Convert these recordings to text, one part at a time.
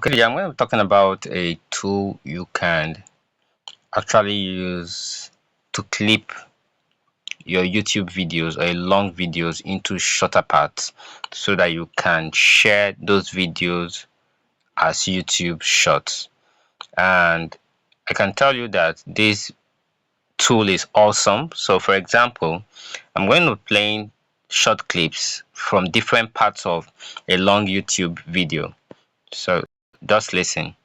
Okay, yeah, I'm going to be talking about a tool you can actually use to clip your YouTube videos or long videos into shorter parts so that you can share those videos as YouTube shorts. And I can tell you that this tool is awesome. So for example, I'm going to be playing short clips from different parts of a long YouTube video. So just listen.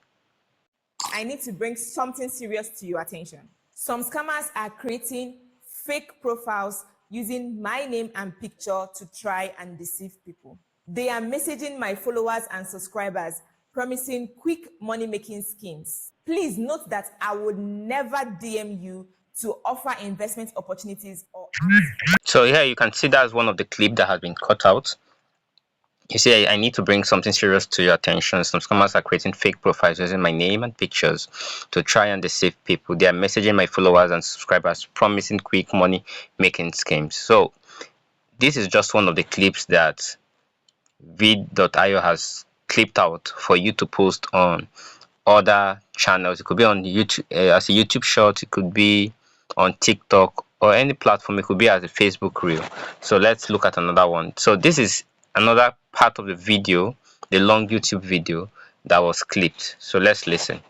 I need to bring something serious to your attention. Some scammers are creating fake profiles using my name and picture to try and deceive people. They are messaging my followers and subscribers, promising quick money-making schemes. Please note that I would never DM you to offer investment opportunities or ask. So here you can see that's one of the clip that has been cut out. You see, I need to bring something serious to your attention. Some scammers are creating fake profiles using my name and pictures to try and deceive people. They are messaging my followers and subscribers, promising quick money making schemes. So this is just one of the clips that vid.io has clipped out for you to post on other channels. It could be on YouTube as a YouTube short, it could be on TikTok or any platform, it could be as a Facebook reel. So let's look at another one. So this is another part of the video, the long YouTube video that was clipped. So let's listen.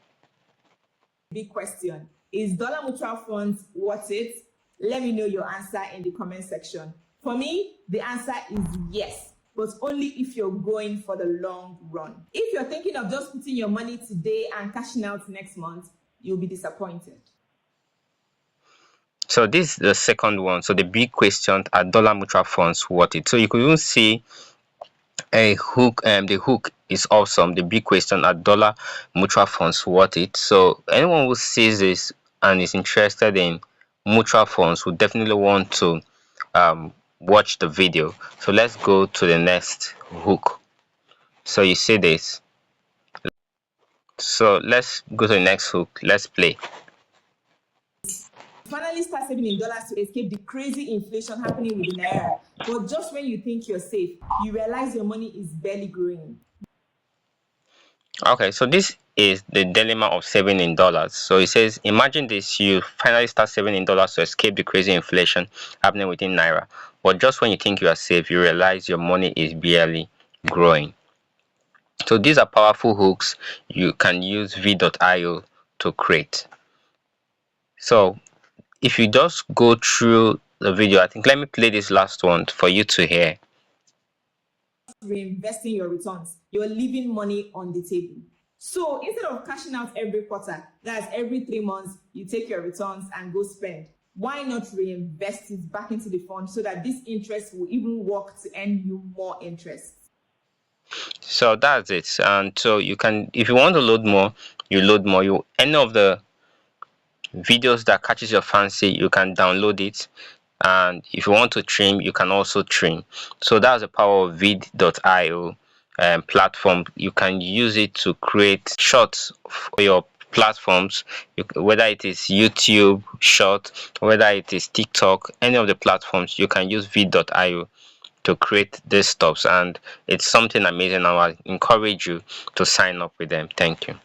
Big question. Is dollar mutual funds worth it? Let me know your answer in the comment section. For me, the answer is yes, but only if you're going for the long run. If you're thinking of just putting your money today and cashing out next month, you'll be disappointed. So this is the second one. So the big question, are dollar mutual funds worth it? So you could even see a hook. The hook is awesome. The big question, are dollar mutual funds worth it? So anyone who sees this and is interested in mutual funds would definitely want to watch the video. So let's go to the next hook. So you see this. So let's go to the next hook. Let's play. Finally start saving in dollars to escape the crazy inflation happening with the naira. But just when you think you're safe, you realize your money is barely growing. Okay, so this is the dilemma of saving in dollars. So it says, imagine this: you finally start saving in dollars to escape the crazy inflation happening within naira, but just when you think you are safe, you realize your money is barely growing. So these are powerful hooks you can use v.io to create. So if you just go through the video, I think let me play this last one for you to hear. Reinvesting your returns, you're leaving money on the table. So instead of cashing out every quarter, that's every 3 months, you take your returns and go spend. Why not reinvest it back into the fund so that this interest will even work to earn you more interest? So that's it. And so you can, if you want to load more, you load more. You any of the videos that catches your fancy, you can download it, and if you want to trim, you can also trim. So that's the power of vid.io platform. You can use it to create shorts for your platforms, whether it is YouTube short, whether it is TikTok, any of the platforms, you can use vid.io to create these stuffs, and it's something amazing. I encourage you to sign up with them. Thank you.